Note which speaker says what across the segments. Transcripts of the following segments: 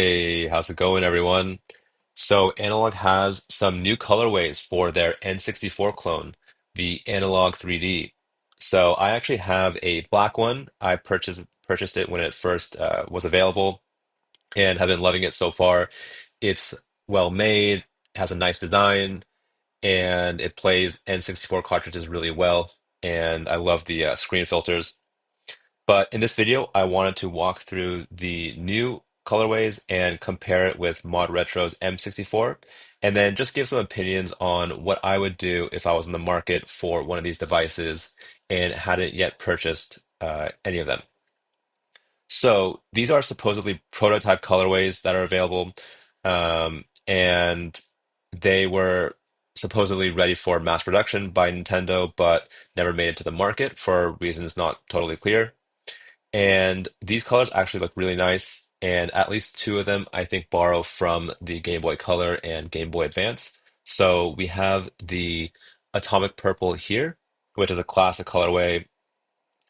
Speaker 1: Hey, how's it going, everyone? So, Analog has some new colorways for their N64 clone, the Analog 3D. So, I actually have a black one. I purchased it when it first was available, and have been loving it so far. It's well made, has a nice design, and it plays N64 cartridges really well. And I love the screen filters. But in this video, I wanted to walk through the new colorways and compare it with Modretro's M64, and then just give some opinions on what I would do if I was in the market for one of these devices and hadn't yet purchased any of them. So these are supposedly prototype colorways that are available, and they were supposedly ready for mass production by Nintendo, but never made it to the market for reasons not totally clear. And these colors actually look really nice. And at least two of them, I think, borrow from the Game Boy Color and Game Boy Advance. So we have the Atomic Purple here, which is a classic colorway.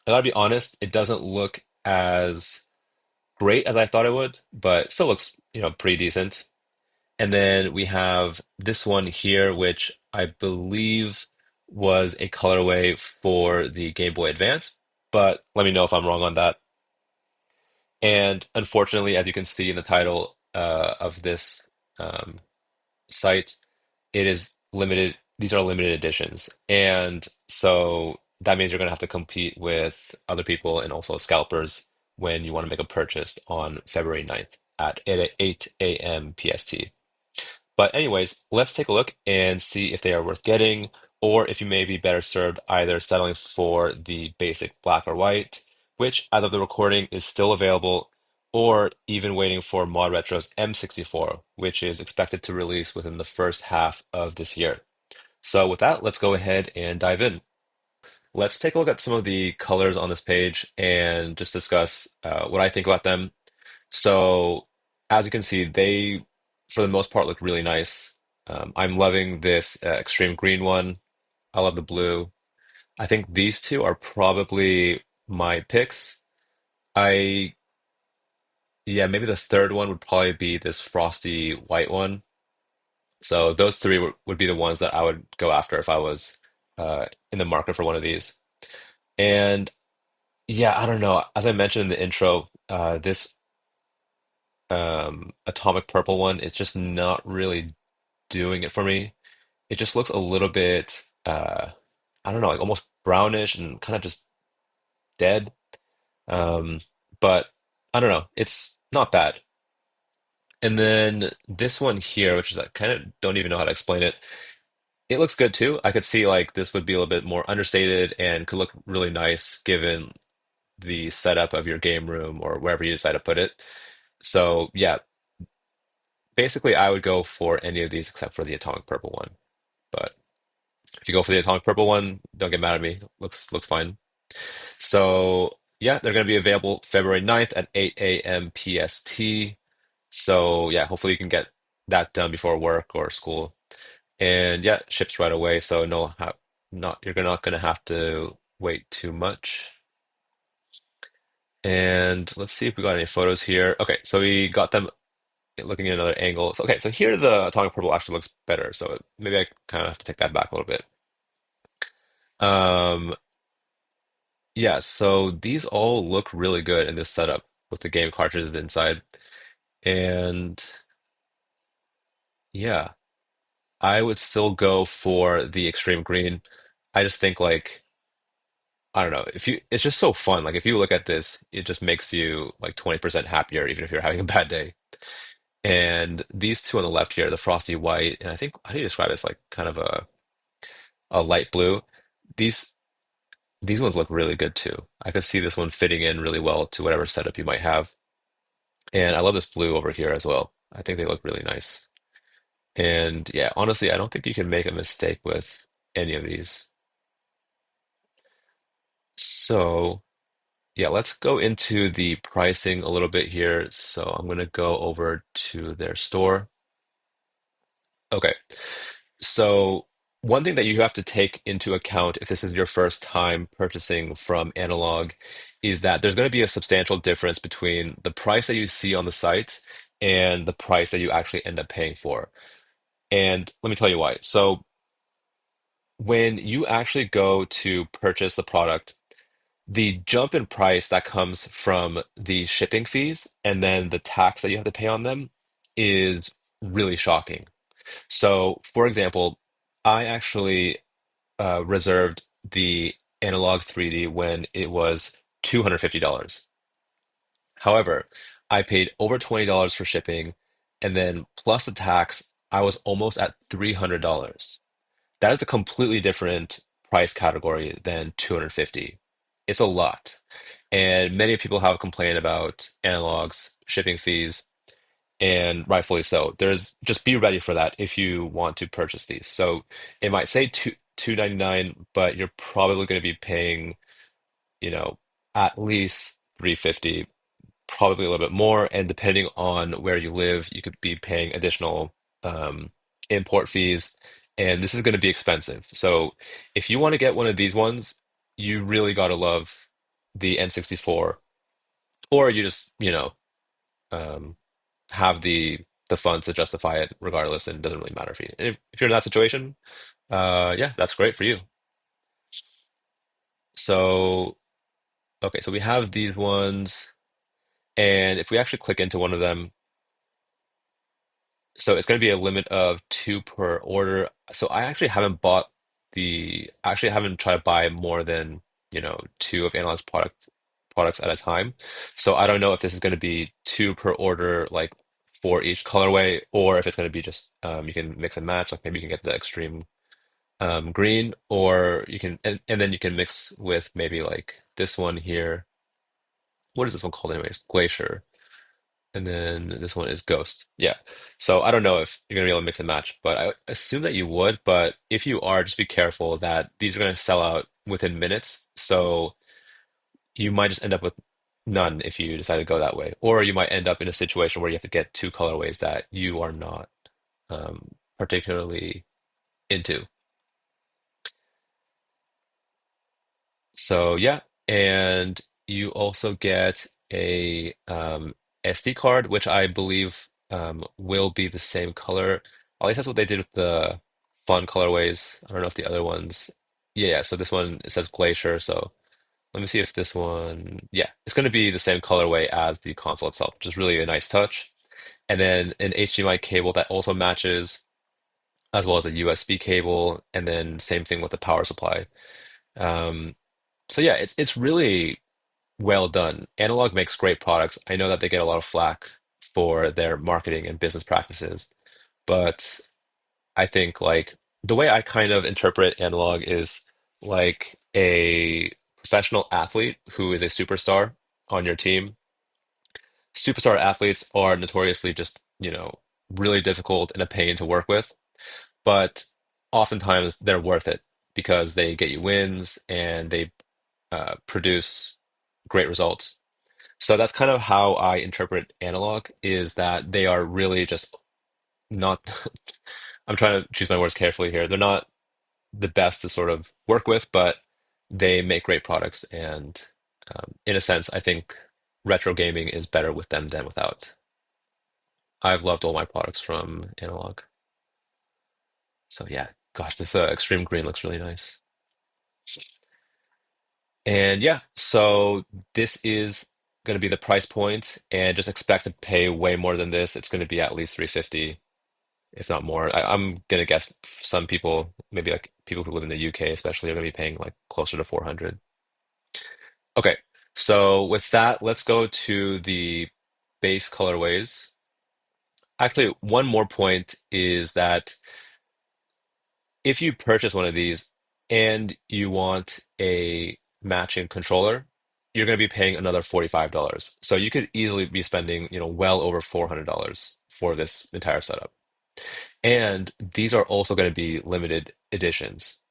Speaker 1: I gotta be honest, it doesn't look as great as I thought it would, but still looks, pretty decent. And then we have this one here, which I believe was a colorway for the Game Boy Advance, but let me know if I'm wrong on that. And unfortunately, as you can see in the title of this um, site, it is limited. These are limited editions. And so that means you're going to have to compete with other people and also scalpers when you want to make a purchase on February 9th at 8 a.m. PST. But anyways, let's take a look and see if they are worth getting, or if you may be better served either settling for the basic black or white, which as of the recording is still available, or even waiting for Mod Retro's M64, which is expected to release within the first half of this year. So with that, let's go ahead and dive in. Let's take a look at some of the colors on this page and just discuss what I think about them. So, as you can see, they, for the most part, look really nice. I'm loving this extreme green one. I love the blue. I think these two are probably my picks. I, yeah, maybe the third one would probably be this frosty white one. So those three would be the ones that I would go after if I was in the market for one of these. And yeah, I don't know. As I mentioned in the intro, this atomic purple one, it's just not really doing it for me. It just looks a little bit I don't know, like almost brownish and kind of just dead. Um, but I don't know, it's not bad. And then this one here, which is I kind of don't even know how to explain it. It looks good too. I could see like this would be a little bit more understated and could look really nice given the setup of your game room or wherever you decide to put it. So yeah, basically I would go for any of these except for the atomic purple one. But if you go for the atomic purple one, don't get mad at me. Looks fine. So yeah, they're going to be available February 9th at 8 a.m. PST. So yeah, hopefully you can get that done before work or school. And yeah, ships right away. So no, not you're not going to have to wait too much. And let's see if we got any photos here. Okay, so we got them looking at another angle. So okay, so here the atomic purple actually looks better. So maybe I kind of have to take that back a little bit. Um, Yeah, so these all look really good in this setup with the game cartridges inside. And yeah, I would still go for the extreme green. I just think like I don't know, if you it's just so fun. Like if you look at this, it just makes you like 20% happier even if you're having a bad day. And these two on the left here, the frosty white, and I think how do you describe it? It's like kind of a light blue. These these ones look really good too. I could see this one fitting in really well to whatever setup you might have. And I love this blue over here as well. I think they look really nice. And yeah, honestly, I don't think you can make a mistake with any of these. So yeah, let's go into the pricing a little bit here. So I'm going to go over to their store. Okay. So one thing that you have to take into account if this is your first time purchasing from Analog is that there's going to be a substantial difference between the price that you see on the site and the price that you actually end up paying for. And let me tell you why. So when you actually go to purchase the product, the jump in price that comes from the shipping fees and then the tax that you have to pay on them is really shocking. So, for example, I actually reserved the Analog 3D when it was $250. However, I paid over $20 for shipping, and then plus the tax, I was almost at $300. That is a completely different price category than 250. It's a lot. And many people have complained about analogs, shipping fees, and rightfully so. There's just be ready for that if you want to purchase these. So it might say $299, but you're probably going to be paying, you know, at least 350, probably a little bit more. And depending on where you live, you could be paying additional import fees. And this is going to be expensive. So if you want to get one of these ones, you really got to love the N64, or you just, um, have the funds to justify it regardless, and it doesn't really matter for you. And if you're in that situation, yeah, that's great for you. So, okay, so we have these ones, and if we actually click into one of them, so it's going to be a limit of two per order. So I actually haven't bought I actually haven't tried to buy more than, two of Analog's products at a time. So I don't know if this is going to be two per order, like for each colorway, or if it's going to be just you can mix and match. Like maybe you can get the extreme green, or you can, and then you can mix with maybe like this one here. What is this one called anyways? Glacier. And then this one is Ghost. Yeah. So I don't know if you're gonna be able to mix and match, but I assume that you would. But if you are, just be careful that these are gonna sell out within minutes. So you might just end up with none if you decide to go that way. Or you might end up in a situation where you have to get two colorways that you are not particularly into. So yeah, and you also get a SD card, which I believe will be the same color. At least that's what they did with the fun colorways. I don't know if the other ones. Yeah, yeah. So this one it says Glacier. So let me see if this one. Yeah, it's going to be the same colorway as the console itself, which is really a nice touch. And then an HDMI cable that also matches, as well as a USB cable, and then same thing with the power supply. Um, so yeah, it's really well done. Analog makes great products. I know that they get a lot of flack for their marketing and business practices, but I think like the way I kind of interpret Analog is like a professional athlete who is a superstar on your team. Superstar athletes are notoriously just, really difficult and a pain to work with, but oftentimes they're worth it because they get you wins and they produce great results. So that's kind of how I interpret Analog, is that they are really just not, I'm trying to choose my words carefully here. They're not the best to sort of work with, but they make great products. And in a sense, I think retro gaming is better with them than without. I've loved all my products from Analog. So yeah, gosh, this extreme green looks really nice. And yeah, so this is going to be the price point, and just expect to pay way more than this. It's going to be at least 350, if not more. I'm gonna guess some people, maybe like people who live in the UK especially, are gonna be paying like closer to 400. Okay, so with that, let's go to the base colorways. Actually, one more point is that if you purchase one of these and you want a matching controller, you're going to be paying another $45. So you could easily be spending, well over $400 for this entire setup. And these are also going to be limited editions.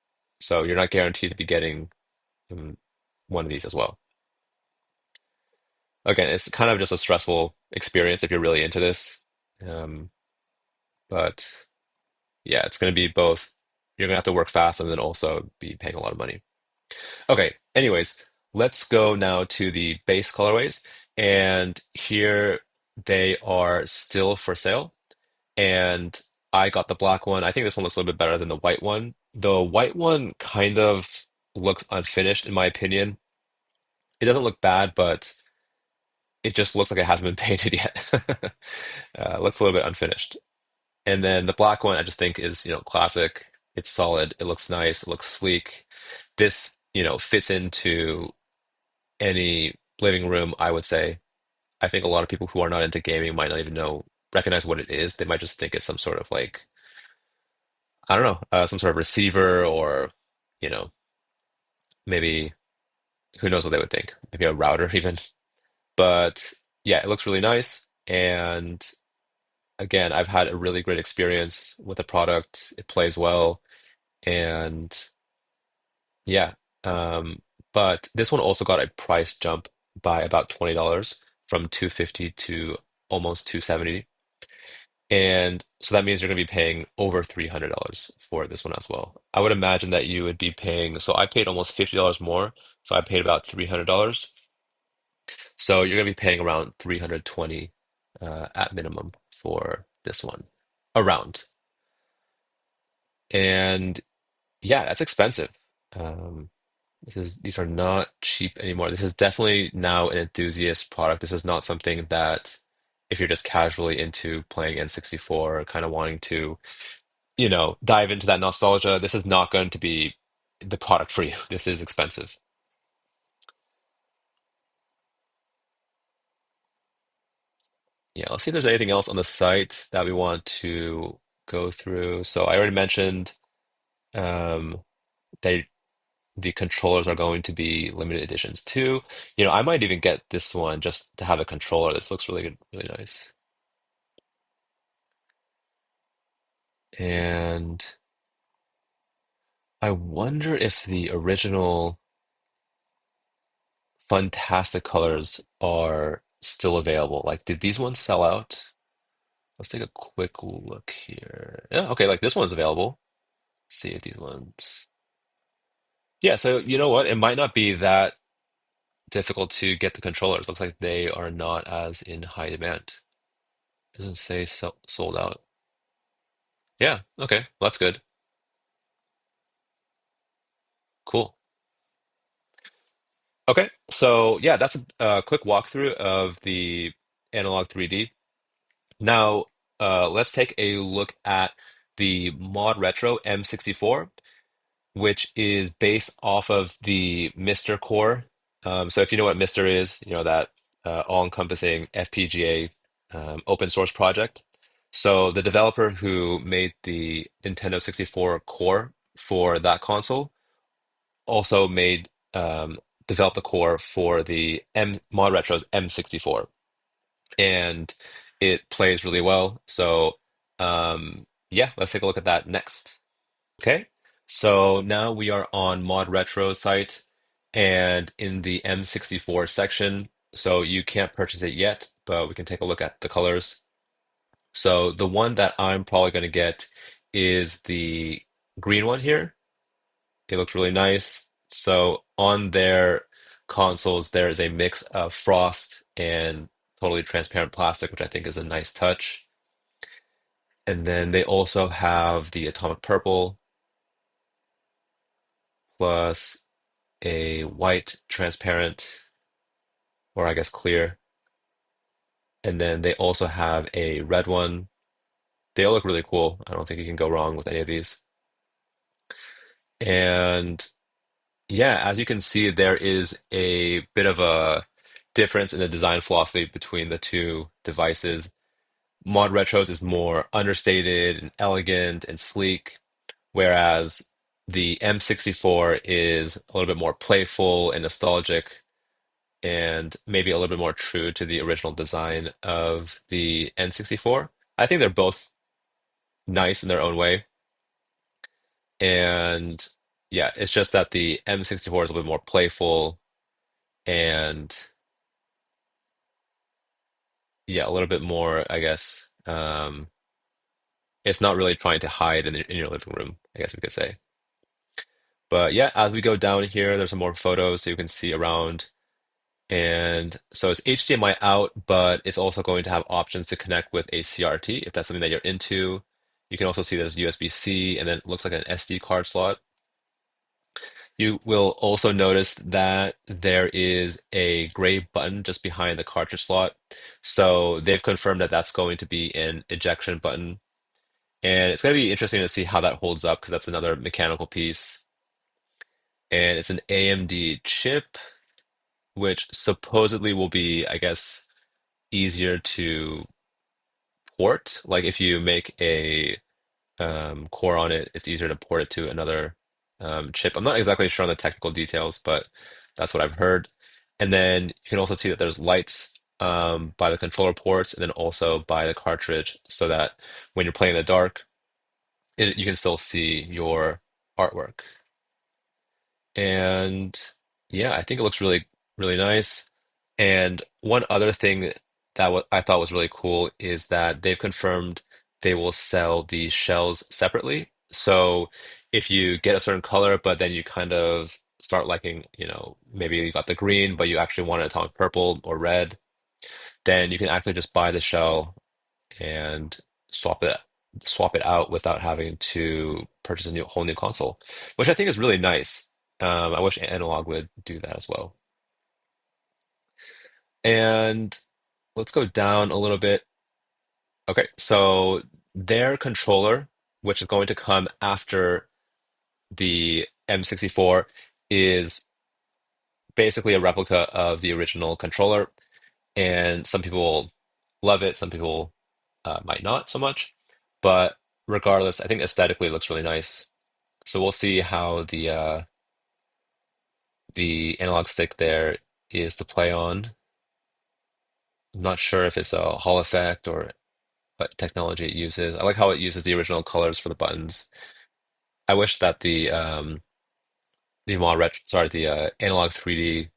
Speaker 1: So you're not guaranteed to be getting one of these as well. Again, it's kind of just a stressful experience if you're really into this. Um, but yeah, it's going to be both. You're going to have to work fast and then also be paying a lot of money. Okay, anyways, let's go now to the base colorways. And here, they are still for sale. And I got the black one. I think this one looks a little bit better than the white one. The white one kind of looks unfinished, in my opinion. It doesn't look bad, but it just looks like it hasn't been painted yet. Looks a little bit unfinished. And then the black one, I just think is, classic. It's solid. It looks nice. It looks sleek. This, fits into any living room, I would say. I think a lot of people who are not into gaming might not even recognize what it is. They might just think it's some sort of like, I don't know, some sort of receiver or, you know, maybe who knows what they would think. Maybe a router even. But yeah, it looks really nice. And again, I've had a really great experience with the product. It plays well. And yeah, um, but this one also got a price jump by about $20 from 250 to almost 270. And so that means you're going to be paying over $300 for this one as well. I would imagine that you would be paying, so I paid almost $50 more, so I paid about $300. So you're going to be paying around 320 at minimum for this one. Around. And yeah, that's expensive. Um, these are not cheap anymore. This is definitely now an enthusiast product. This is not something that if you're just casually into playing N64, kind of wanting to dive into that nostalgia, this is not going to be the product for you. This is expensive. Yeah, let's see if there's anything else on the site that we want to go through. So I already mentioned um, they the controllers are going to be limited editions too. I might even get this one just to have a controller. This looks really good, really nice. And I wonder if the original Fantastic colors are still available. Like, did these ones sell out? Let's take a quick look here. Yeah, okay, like this one's available. See if these ones. Yeah, so you know what? It might not be that difficult to get the controllers. Looks like they are not as in high demand. Doesn't say sold out. Yeah, okay, well, that's good. Cool. Okay, so yeah, that's a quick walkthrough of the Analog 3D. Now, let's take a look at the Modretro M64, which is based off of the Mister core. So if you know what Mister is, you know that all-encompassing FPGA open source project. So the developer who made the Nintendo 64 core for that console also developed the core for the Mod Retro's M64, and it plays really well. So yeah, let's take a look at that next. Okay, so now we are on Mod Retro site and in the M64 section. So you can't purchase it yet, but we can take a look at the colors. So the one that I'm probably going to get is the green one here. It looks really nice. So on their consoles, there is a mix of frost and totally transparent plastic, which I think is a nice touch. And then they also have the atomic purple plus a white transparent, or I guess clear. And then they also have a red one. They all look really cool. I don't think you can go wrong with any of these. And yeah, as you can see, there is a bit of a difference in the design philosophy between the two devices. Mod Retro's is more understated and elegant and sleek, whereas the M64 is a little bit more playful and nostalgic and maybe a little bit more true to the original design of the N64. I think they're both nice in their own way. And yeah, it's just that the M64 is a little bit more playful and yeah, a little bit more, I guess. It's not really trying to hide in your living room, I guess we could say. But yeah, as we go down here, there's some more photos so you can see around. And so it's HDMI out, but it's also going to have options to connect with a CRT if that's something that you're into. You can also see there's USB-C, and then it looks like an SD card slot. You will also notice that there is a gray button just behind the cartridge slot. So they've confirmed that that's going to be an ejection button. And it's going to be interesting to see how that holds up because that's another mechanical piece. And it's an AMD chip, which supposedly will be, I guess, easier to port. Like if you make a core on it, it's easier to port it to another chip. I'm not exactly sure on the technical details, but that's what I've heard. And then you can also see that there's lights by the controller ports and then also by the cartridge so that when you're playing in the dark, you can still see your artwork. And yeah, I think it looks really, really nice. And one other thing that I thought was really cool is that they've confirmed they will sell the shells separately. So if you get a certain color, but then you kind of start liking, maybe you got the green, but you actually want it on purple or red, then you can actually just buy the shell and swap it swap it out without having to purchase a whole new console, which I think is really nice. I wish Analog would do that as well. And let's go down a little bit. Okay, so their controller, which is going to come after the M64, is basically a replica of the original controller. And some people love it, some people might not so much. But regardless, I think aesthetically it looks really nice. So we'll see how the analog stick there is to play on. I'm not sure if it's a Hall effect or what technology it uses. I like how it uses the original colors for the buttons. I wish that the Analog 3D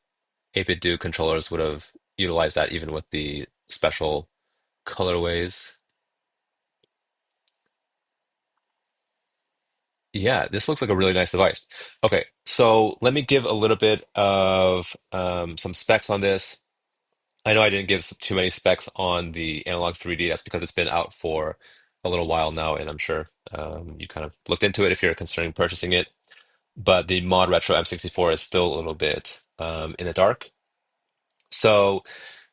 Speaker 1: 8-bit Do controllers would have utilized that even with the special colorways. Yeah, this looks like a really nice device. Okay, so let me give a little bit of some specs on this. I know I didn't give too many specs on the Analog 3D. That's because it's been out for a little while now, and I'm sure you kind of looked into it if you're considering purchasing it. But the Modretro M64 is still a little bit in the dark. So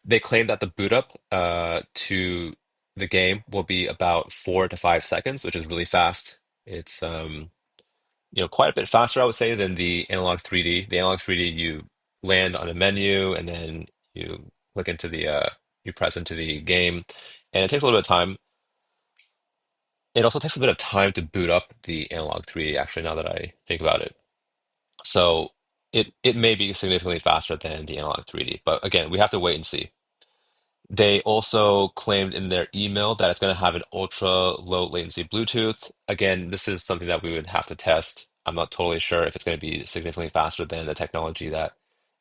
Speaker 1: they claim that the boot up to the game will be about 4 to 5 seconds, which is really fast. It's quite a bit faster, I would say, than the Analog 3D. The Analog 3D, you land on a menu and then you click into you press into the game, and it takes a little bit of time. It also takes a bit of time to boot up the Analog 3D, actually, now that I think about it. So it may be significantly faster than the Analog 3D, but again, we have to wait and see. They also claimed in their email that it's going to have an ultra low latency Bluetooth. Again, this is something that we would have to test. I'm not totally sure if it's going to be significantly faster than the technology that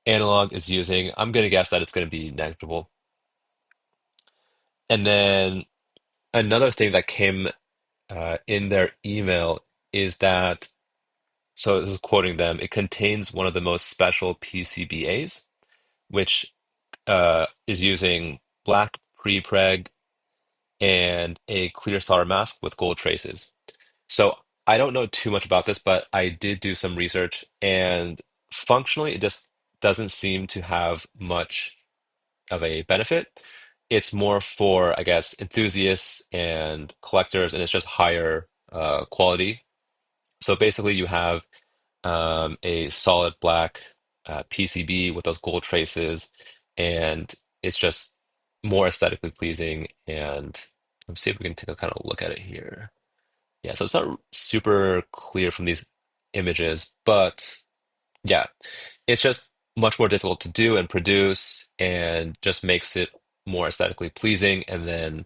Speaker 1: Analog is using. I'm going to guess that it's going to be negligible. And then another thing that came in their email is that, so this is quoting them, it contains one of the most special PCBAs, which is using black prepreg and a clear solder mask with gold traces. So I don't know too much about this, but I did do some research, and functionally, it just doesn't seem to have much of a benefit. It's more for, I guess, enthusiasts and collectors, and it's just higher quality. So basically, you have a solid black PCB with those gold traces, and it's just more aesthetically pleasing. And let's see if we can take a kind of look at it here. Yeah, so it's not super clear from these images, but yeah, it's just much more difficult to do and produce, and just makes it more aesthetically pleasing. And then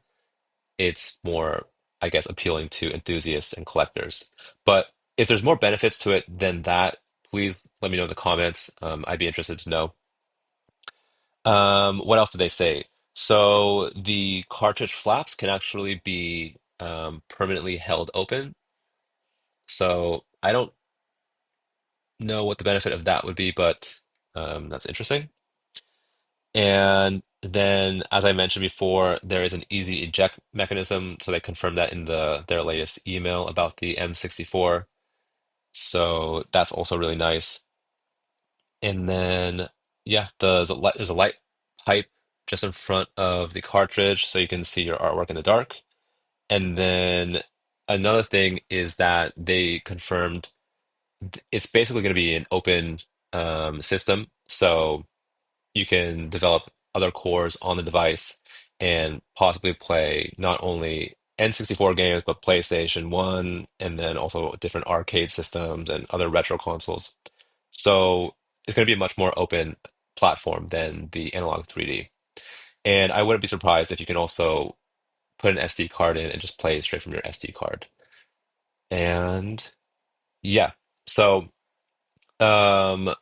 Speaker 1: it's more, I guess, appealing to enthusiasts and collectors. But if there's more benefits to it than that, please let me know in the comments. I'd be interested to know. What else did they say? So the cartridge flaps can actually be permanently held open. So I don't know what the benefit of that would be, but that's interesting. And then, as I mentioned before, there is an easy eject mechanism. So they confirmed that in their latest email about the M64. So that's also really nice. And then, yeah, there's a light pipe just in front of the cartridge so you can see your artwork in the dark. And then another thing is that they confirmed it's basically going to be an open system. So you can develop other cores on the device and possibly play not only N64 games, but PlayStation 1, and then also different arcade systems and other retro consoles. So it's going to be a much more open platform than the Analog 3D. And I wouldn't be surprised if you can also put an SD card in and just play straight from your SD card. And yeah, so um,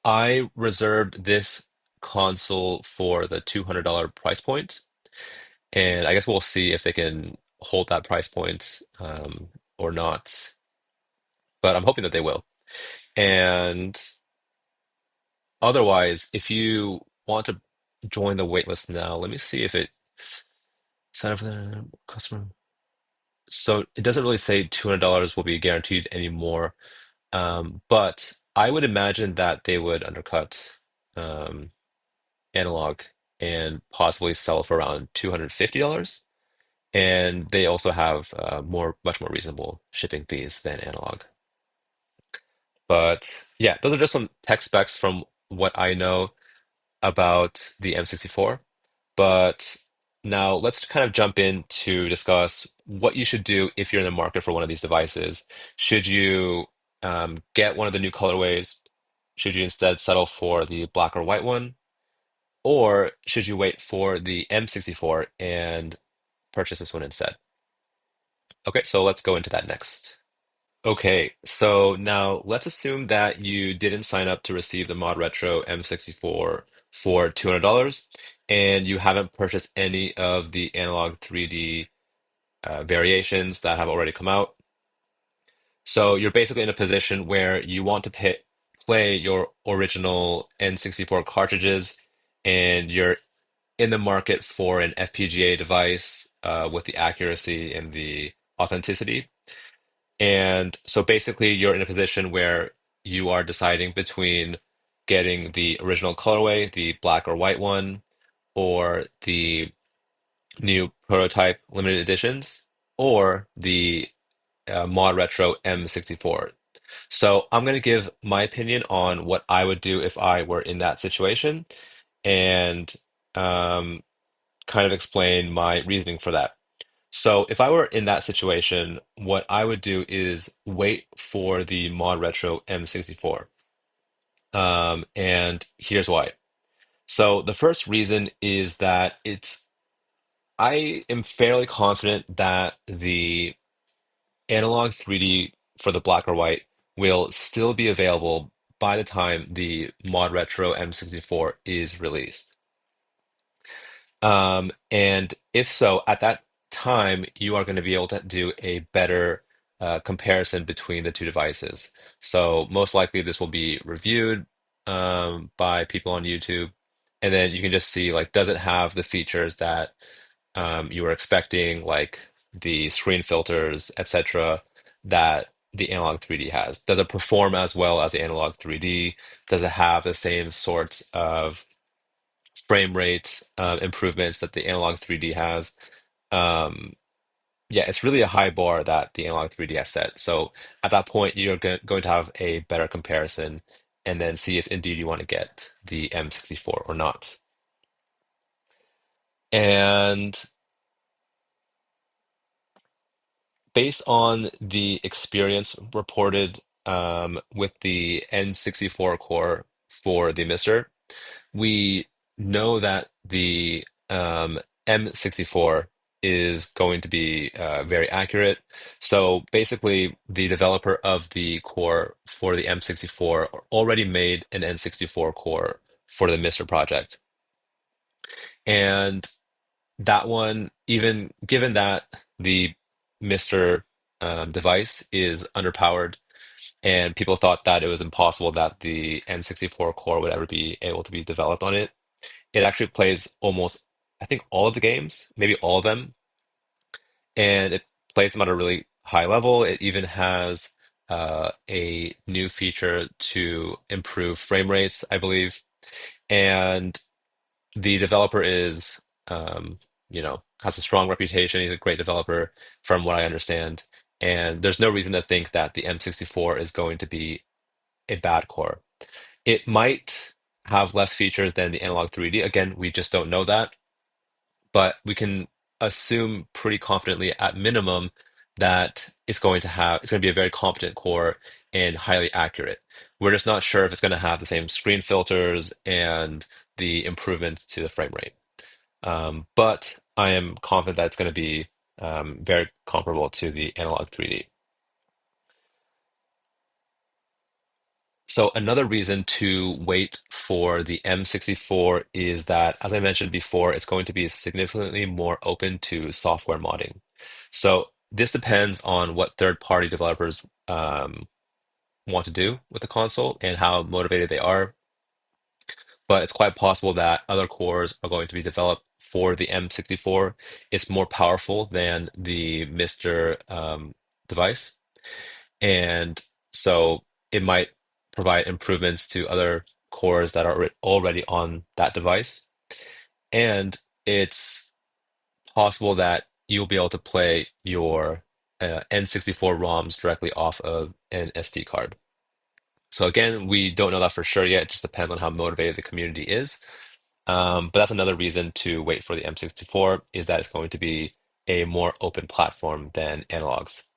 Speaker 1: I reserved this console for the $200 price point, and I guess we'll see if they can hold that price point or not. But I'm hoping that they will. And otherwise, if you want to join the waitlist now, let me see if it sign up for the customer. So it doesn't really say $200 will be guaranteed anymore. But I would imagine that they would undercut um, Analog and possibly sell for around $250. And they also have much more reasonable shipping fees than Analog. But yeah, those are just some tech specs from what I know about the M64. But now let's kind of jump in to discuss what you should do if you're in the market for one of these devices. Should you get one of the new colorways? Should you instead settle for the black or white one? Or should you wait for the M64 and purchase this one instead? Okay, so let's go into that next. Okay, so now let's assume that you didn't sign up to receive the Modretro M64 for $200 and you haven't purchased any of the Analog 3D variations that have already come out. So you're basically in a position where you want to play your original N64 cartridges and you're in the market for an FPGA device with the accuracy and the authenticity. And so basically, you're in a position where you are deciding between getting the original colorway, the black or white one, or the new prototype limited editions, or the Mod Retro M64. So I'm going to give my opinion on what I would do if I were in that situation and um, kind of explain my reasoning for that. So if I were in that situation, what I would do is wait for the Mod Retro M64. And here's why. So the first reason is that I am fairly confident that the Analog 3D for the black or white will still be available by the time the Mod Retro M64 is released. And if so, at that time, you are going to be able to do a better comparison between the two devices. So most likely this will be reviewed by people on YouTube, and then you can just see like, does it have the features that you were expecting, like the screen filters, etc., that the Analog 3D has? Does it perform as well as the Analog 3D? Does it have the same sorts of frame rate improvements that the Analog 3D has? Um, yeah, it's really a high bar that the Analog 3D has set. So at that point, you're going to have a better comparison and then see if indeed you want to get the M64 or not. And based on the experience reported with the N64 core for the Mister, we know that the M64 is going to be very accurate. So basically, the developer of the core for the M64 already made an N64 core for the Mister project. And that one, even given that the Mister device is underpowered, and people thought that it was impossible that the N64 core would ever be able to be developed on it. it actually plays almost, I think, all of the games, maybe all of them, and it plays them at a really high level. It even has a new feature to improve frame rates, I believe. And the developer is, um, has a strong reputation. He's a great developer, from what I understand. And there's no reason to think that the M64 is going to be a bad core. It might have less features than the Analog 3D. Again, we just don't know that, but we can assume pretty confidently at minimum that it's going to be a very competent core and highly accurate. We're just not sure if it's going to have the same screen filters and the improvement to the frame rate. But I am confident that it's going to be very comparable to the Analog 3D. So another reason to wait for the M64 is that, as I mentioned before, it's going to be significantly more open to software modding. So this depends on what third-party developers want to do with the console and how motivated they are. But it's quite possible that other cores are going to be developed for the M64. It's more powerful than the Mr. Device. And so it might provide improvements to other cores that are already on that device. And it's possible that you'll be able to play your N64 ROMs directly off of an SD card. So again, we don't know that for sure yet. It just depends on how motivated the community is. But that's another reason to wait for the M64 is that it's going to be a more open platform than analogs.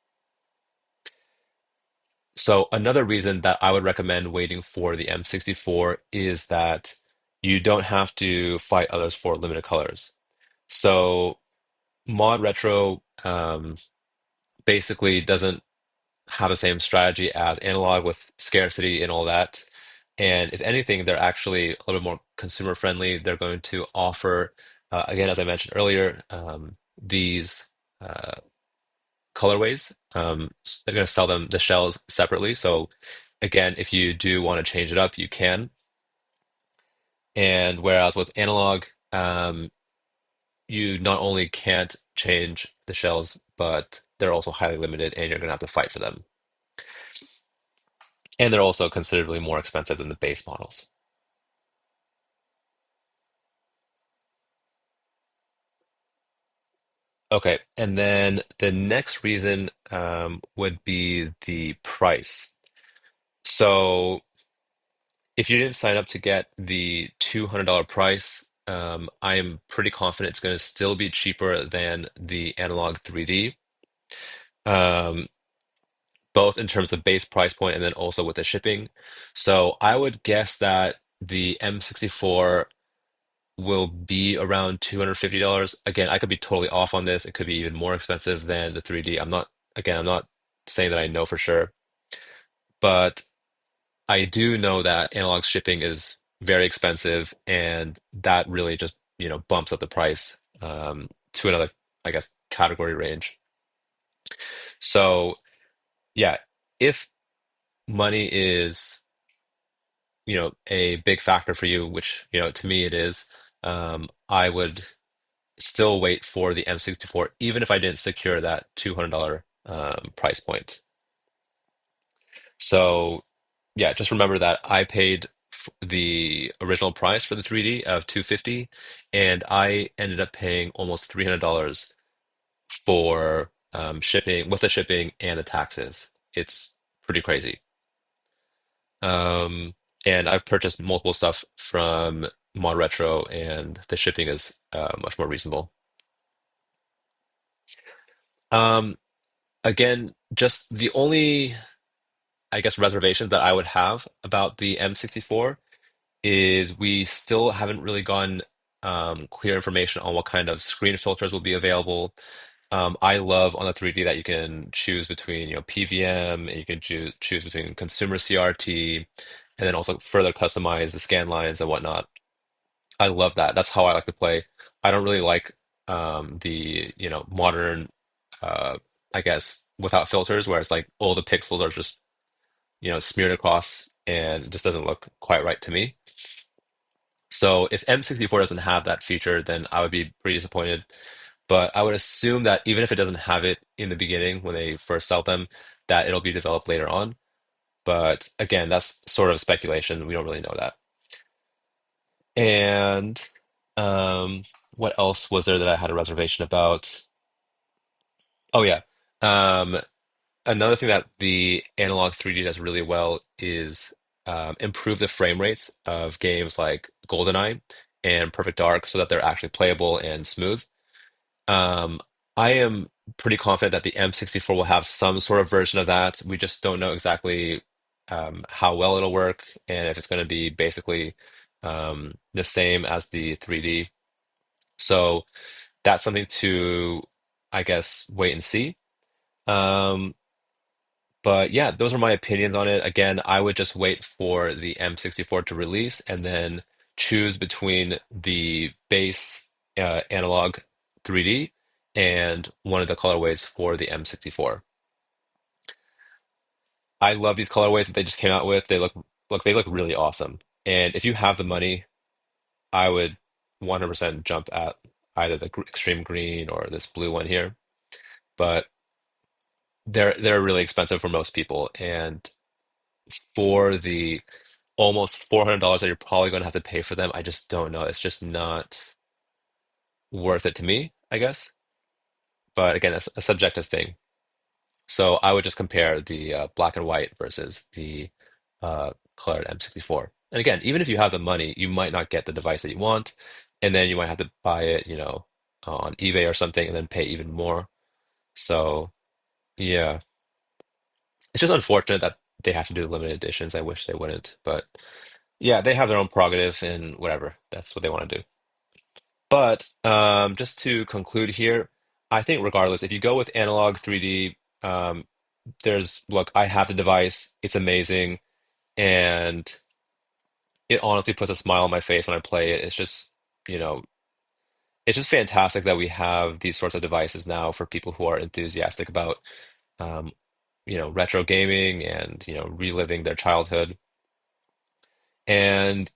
Speaker 1: So another reason that I would recommend waiting for the M64 is that you don't have to fight others for limited colors. So Modretro basically doesn't have the same strategy as Analog with scarcity and all that. And if anything, they're actually a little bit more consumer friendly. They're going to offer, again, as I mentioned earlier, these uh, colorways. They're going to sell them the shells separately. So again, if you do want to change it up, you can. And whereas with analog, you not only can't change the shells, but they're also highly limited, and you're going to have to fight for them. And they're also considerably more expensive than the base models. Okay, and then the next reason would be the price. So if you didn't sign up to get the $200 price, I am pretty confident it's going to still be cheaper than the Analog 3D, um, both in terms of base price point and then also with the shipping. So I would guess that the M64 will be around $250. Again, I could be totally off on this. It could be even more expensive than the 3D. I'm not saying that I know for sure, but I do know that analog shipping is very expensive, and that really just, bumps up the price to another, I guess, category range. So, yeah, if money is, a big factor for you, which, to me it is, I would still wait for the M64, even if I didn't secure that $200 price point. So, yeah, just remember that I paid the original price for the 3D of 250, and I ended up paying almost $300 for shipping with the shipping and the taxes. It's pretty crazy. Um, and I've purchased multiple stuff from Modretro, and the shipping is much more reasonable. Um, Again, just the only, I guess, reservations that I would have about the M64 is we still haven't really gotten clear information on what kind of screen filters will be available. I love on the 3D that you can choose between, PVM, and you can choose between consumer CRT, and then also further customize the scan lines and whatnot. I love that. That's how I like to play. I don't really like the, modern, uh, I guess, without filters, where it's like all the pixels are just, smeared across and it just doesn't look quite right to me. So if M64 doesn't have that feature, then I would be pretty disappointed. But I would assume that even if it doesn't have it in the beginning when they first sell them, that it'll be developed later on. But again, that's sort of speculation. We don't really know that. And what else was there that I had a reservation about? Oh yeah. Um, Another thing that the Analog 3D does really well is improve the frame rates of games like GoldenEye and Perfect Dark so that they're actually playable and smooth. Um, I am pretty confident that the M64 will have some sort of version of that. We just don't know exactly how well it'll work and if it's going to be basically the same as the 3D. So that's something to, I guess, wait and see. Um, but yeah, those are my opinions on it. Again, I would just wait for the M64 to release and then choose between the base analog 3D and one of the colorways for the M64. I love these colorways that they just came out with. They look really awesome. And if you have the money, I would 100% jump at either the extreme green or this blue one here. But they're really expensive for most people, and for the almost $400 that you're probably going to have to pay for them, I just don't know. It's just not worth it to me, I guess. But again, it's a subjective thing. So I would just compare the black and white versus the colored M64. And again, even if you have the money, you might not get the device that you want, and then you might have to buy it, on eBay or something, and then pay even more. So yeah, it's just unfortunate that they have to do the limited editions. I wish they wouldn't, but yeah, they have their own prerogative and whatever. That's what they want to do. But just to conclude here, I think regardless, if you go with analog 3D, look, I have the device. It's amazing. And it honestly puts a smile on my face when I play it. You know, it's just fantastic that we have these sorts of devices now for people who are enthusiastic about, um, retro gaming and, reliving their childhood. And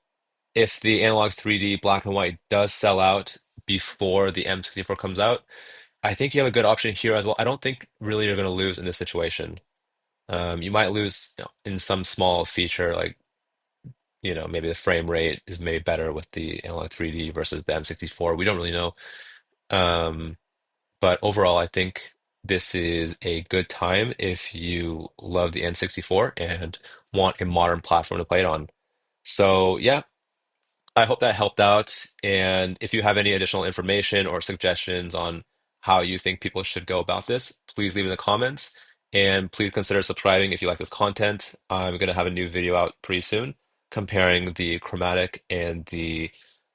Speaker 1: if the analog 3D black and white does sell out before the M64 comes out, I think you have a good option here as well. I don't think really you're going to lose in this situation. You might lose, in some small feature, like, maybe the frame rate is made better with the Analog 3D versus the M64. We don't really know. Um, but overall, I think this is a good time if you love the N64 and want a modern platform to play it on. So, yeah, I hope that helped out. And if you have any additional information or suggestions on how you think people should go about this, please leave in the comments. And please consider subscribing if you like this content. I'm going to have a new video out pretty soon comparing the Chromatic and the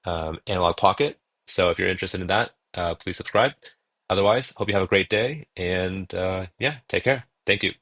Speaker 1: Analog Pocket. So if you're interested in that, please subscribe. Otherwise, hope you have a great day. And yeah, take care. Thank you.